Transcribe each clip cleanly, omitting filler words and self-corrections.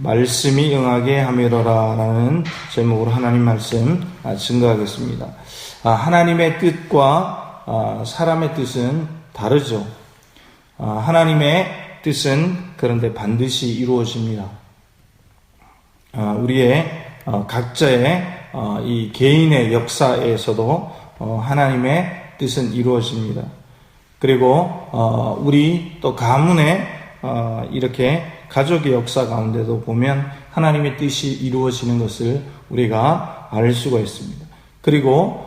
말씀이 응하게 하미로라 라는 제목으로 하나님 말씀 증거하겠습니다. 하나님의 뜻과 사람의 뜻은 다르죠. 하나님의 뜻은 그런데 반드시 이루어집니다. 우리의 각자의 이 개인의 역사에서도 하나님의 뜻은 이루어집니다. 그리고 우리 또 가문의 이렇게 가족의 역사 가운데도 보면 하나님의 뜻이 이루어지는 것을 우리가 알 수가 있습니다. 그리고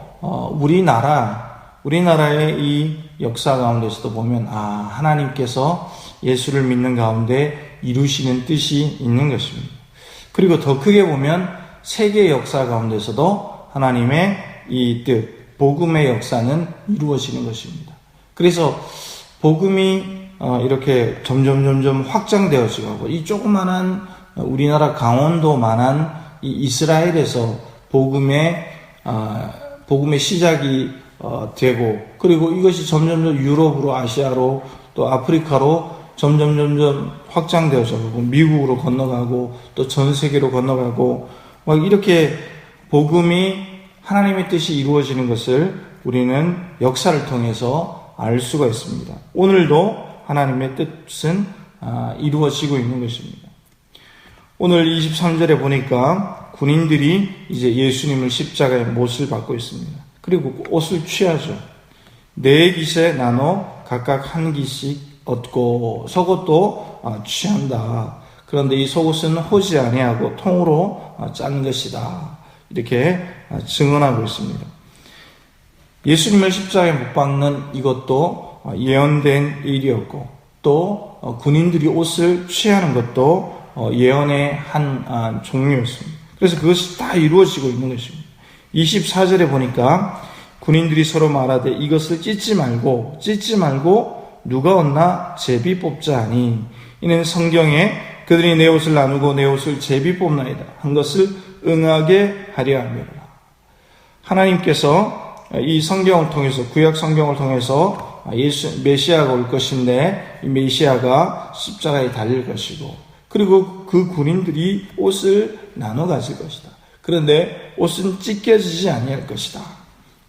우리나라의 이 역사 가운데서도 보면 하나님께서 예수를 믿는 가운데 이루시는 뜻이 있는 것입니다. 그리고 더 크게 보면 세계 역사 가운데서도 하나님의 이 뜻, 복음의 역사는 이루어지는 것입니다. 그래서 복음이 이렇게 점점 확장되어지고 하고 이 조그만한 우리나라 강원도만한 이 이스라엘에서 복음의 시작이 되고 그리고 이것이 점점 유럽으로 아시아로 또 아프리카로 점점 확장되어서 미국으로 건너가고 또 전 세계로 건너가고 막 이렇게 복음이 하나님의 뜻이 이루어지는 것을 우리는 역사를 통해서 알 수가 있습니다. 오늘도 하나님의 뜻은 이루어지고 있는 것입니다. 오늘 23절에 보니까 군인들이 이제 예수님을 십자가에 못을 박고 있습니다. 그리고 옷을 취하죠. 4깃에 나눠 각각 한 깃씩 얻고 속옷도 취한다. 그런데 이 속옷은 호지 아니하고 통으로 짠 것이다. 이렇게 증언하고 있습니다. 예수님을 십자가에 못 박는 이것도 예언된 일이었고 또 군인들이 옷을 취하는 것도 예언의 한 종류였습니다. 그래서 그것이 다 이루어지고 있는 것입니다. 24절에 보니까 군인들이 서로 말하되 이것을 찢지 말고 누가 얻나 제비 뽑자 하니 이는 성경에 그들이 내 옷을 나누고 내 옷을 제비 뽑나이다 한 것을 응하게 하려 함이라. 하나님께서 이 성경을 통해서 구약 성경을 통해서 메시아가 올 것인데 이 메시아가 십자가에 달릴 것이고 그리고 그 군인들이 옷을 나눠 가질 것이다. 그런데 옷은 찢겨지지 아니할 것이다.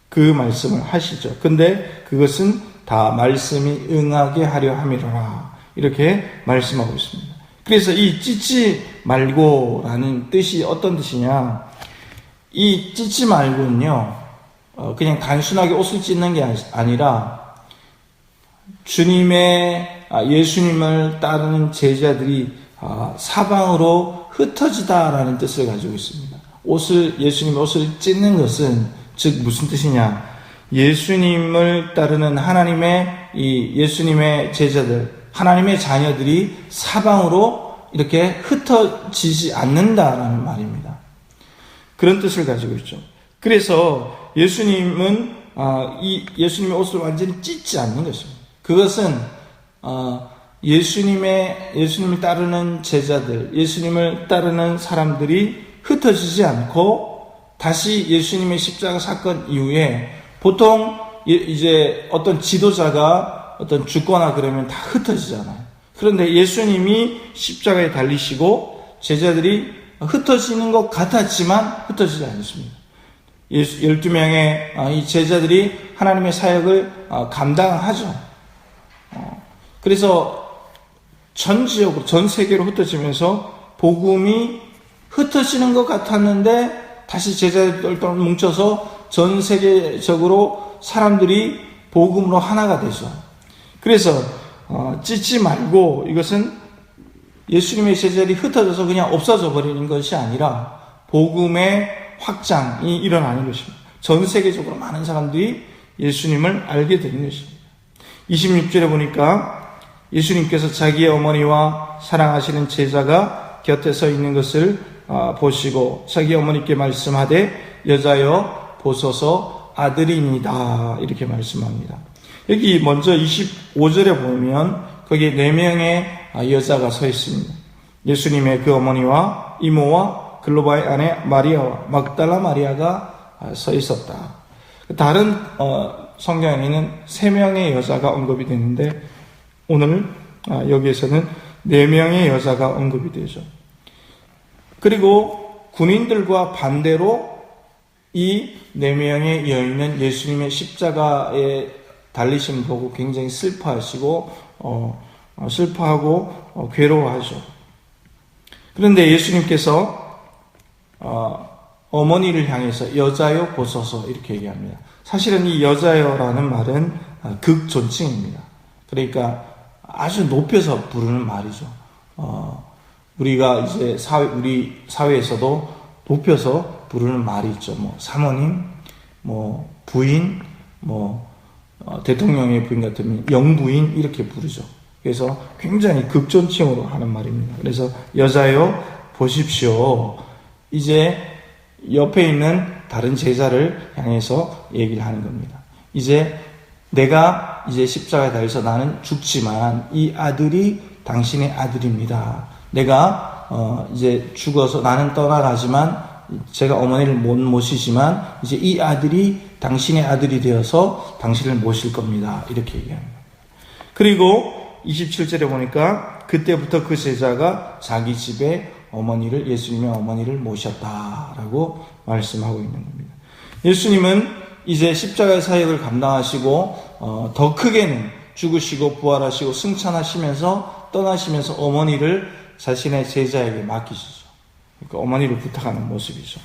그 말씀을 하시죠. 근데 그것은 다 말씀이 응하게 하려 함이로라. 이렇게 말씀하고 있습니다. 그래서 이 찢지 말고라는 뜻이 어떤 뜻이냐? 이 찢지 말고는요. 그냥 단순하게 옷을 찢는 게 아니라 예수님을 따르는 제자들이 사방으로 흩어지다라는 뜻을 가지고 있습니다. 예수님의 옷을 찢는 것은 즉 무슨 뜻이냐? 예수님을 따르는 예수님의 제자들, 하나님의 자녀들이 사방으로 이렇게 흩어지지 않는다라는 말입니다. 그런 뜻을 가지고 있죠. 그래서 예수님은 예수님의 옷을 완전히 찢지 않는 것입니다. 그것은 예수님을 따르는 제자들, 예수님을 따르는 사람들이 흩어지지 않고 다시 예수님의 십자가 사건 이후에 보통 이제 어떤 지도자가 죽거나 그러면 다 흩어지잖아요. 그런데 예수님이 십자가에 달리시고 제자들이 흩어지는 것 같았지만 흩어지지 않습니다. 12명의 이 제자들이 하나님의 사역을 감당하죠. 그래서 전 지역으로, 전 세계로 흩어지면서 복음이 흩어지는 것 같았는데 다시 제자들 뭉쳐서 전 세계적으로 사람들이 복음으로 하나가 되죠. 그래서 찢지 말고 이것은 예수님의 제자들이 흩어져서 그냥 없어져 버리는 것이 아니라 복음의 확장이 일어나는 것입니다. 전 세계적으로 많은 사람들이 예수님을 알게 되는 것입니다. 26절에 보니까 예수님께서 자기의 어머니와 사랑하시는 제자가 곁에 서 있는 것을 보시고 자기 어머니께 말씀하되 여자여 보소서 아들이니다 이렇게 말씀합니다. 여기 먼저 25절에 보면 거기에 4명의 여자가 서 있습니다. 예수님의 그 어머니와 이모와 글로바의 아내 마리아와 막달라 마리아가 서 있었다. 다른 성경에는 3명의 여자가 언급이 되는데 오늘 여기에서는 4명의 여자가 언급이 되죠. 그리고 군인들과 반대로 이 4명의 여인은 예수님의 십자가에 달리심 보고 굉장히 슬퍼하고 괴로워하죠. 그런데 예수님께서 어머니를 향해서 여자여 보소서 이렇게 얘기합니다. 사실은 이 여자여라는 말은 극존칭입니다. 그러니까 아주 높여서 부르는 말이죠. 우리가 이제 우리 사회에서도 높여서 부르는 말이 있죠. 뭐 사모님, 뭐 부인, 대통령의 부인 같으면 영부인 이렇게 부르죠. 그래서 굉장히 극존칭으로 하는 말입니다. 그래서 여자여 보십시오. 이제 옆에 있는 다른 제자를 향해서 얘기를 하는 겁니다. 이제 내가 이제 십자가에 달려서 나는 죽지만 이 아들이 당신의 아들입니다. 내가 이제 죽어서 나는 떠나가지만 제가 어머니를 못 모시지만 이제 이 아들이 당신의 아들이 되어서 당신을 모실 겁니다. 이렇게 얘기합니다. 그리고 27절에 보니까 그때부터 그 제자가 자기 집에 예수님의 어머니를 모셨다라고 말씀하고 있는 겁니다. 예수님은 이제 십자가의 사역을 감당하시고 더 크게는 죽으시고 부활하시고 승천하시면서 떠나시면서 어머니를 자신의 제자에게 맡기시죠. 그러니까 어머니를 부탁하는 모습이죠.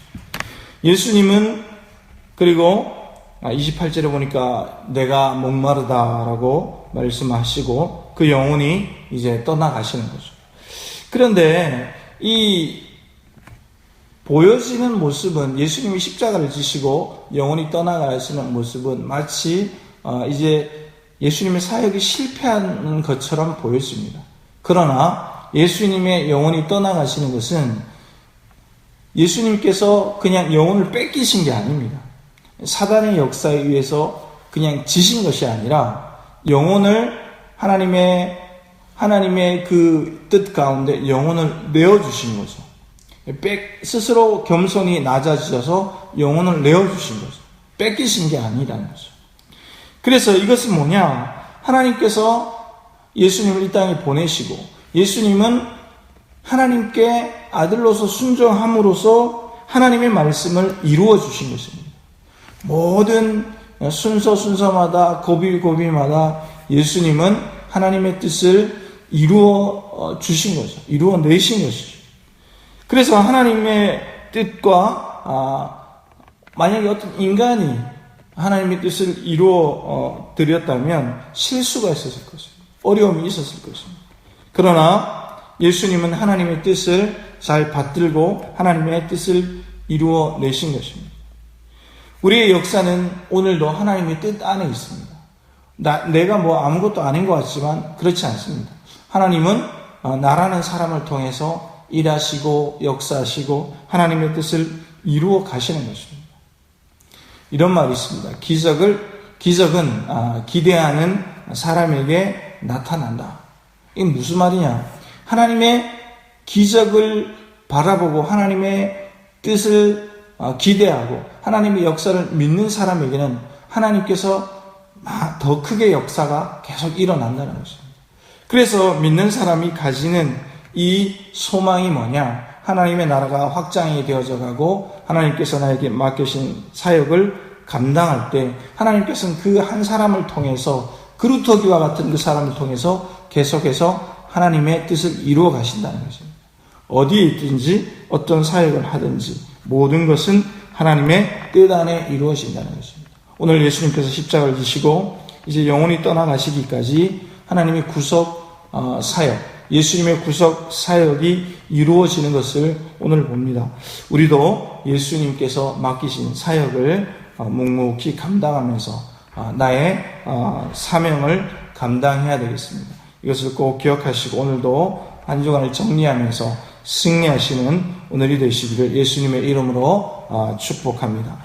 예수님은 그리고 28절에 보니까 내가 목마르다라고 말씀하시고 그 영혼이 이제 떠나가시는 거죠. 그런데 이 보여지는 모습은 예수님이 십자가를 지시고 영혼이 떠나가시는 모습은 마치 이제 예수님의 사역이 실패하는 것처럼 보여집니다. 그러나 예수님의 영혼이 떠나가시는 것은 예수님께서 그냥 영혼을 뺏기신 게 아닙니다. 사단의 역사에 의해서 그냥 지신 것이 아니라 영혼을 하나님의 그 뜻 가운데 영혼을 내어주신 거죠. 스스로 겸손히 낮아지셔서 영혼을 내어주신 거죠. 뺏기신 게 아니라는 거죠. 그래서 이것은 뭐냐? 하나님께서 예수님을 이 땅에 보내시고 예수님은 하나님께 아들로서 순종함으로써 하나님의 말씀을 이루어 주신 것입니다. 모든 순서마다 고비마다 예수님은 하나님의 뜻을 이루어 주신 거죠. 이루어 내신 것이죠. 그래서 하나님의 뜻과 만약에 어떤 인간이 하나님의 뜻을 이루어 드렸다면 실수가 있었을 것입니다. 어려움이 있었을 것입니다. 그러나 예수님은 하나님의 뜻을 잘 받들고 하나님의 뜻을 이루어 내신 것입니다. 우리의 역사는 오늘도 하나님의 뜻 안에 있습니다. 내가 아무것도 아닌 것 같지만 그렇지 않습니다. 하나님은 나라는 사람을 통해서 일하시고 역사하시고 하나님의 뜻을 이루어 가시는 것입니다. 이런 말이 있습니다. 기적은 기대하는 사람에게 나타난다. 이게 무슨 말이냐? 하나님의 기적을 바라보고 하나님의 뜻을 기대하고 하나님의 역사를 믿는 사람에게는 하나님께서 더 크게 역사가 계속 일어난다는 것입니다. 그래서 믿는 사람이 가지는 이 소망이 뭐냐? 하나님의 나라가 확장이 되어져 가고 하나님께서 나에게 맡기신 사역을 감당할 때 하나님께서는 그 한 사람을 통해서 그루터기와 같은 그 사람을 통해서 계속해서 하나님의 뜻을 이루어 가신다는 것입니다. 어디에 있든지 어떤 사역을 하든지 모든 것은 하나님의 뜻 안에 이루어진다는 것입니다. 오늘 예수님께서 십자가를 지시고 이제 영혼이 떠나가시기까지 하나님의 구속 사역, 예수님의 구속 사역이 이루어지는 것을 오늘 봅니다. 우리도 예수님께서 맡기신 사역을 묵묵히 감당하면서 나의 사명을 감당해야 되겠습니다. 이것을 꼭 기억하시고 오늘도 한 주간을 정리하면서 승리하시는 오늘이 되시기를 예수님의 이름으로 축복합니다.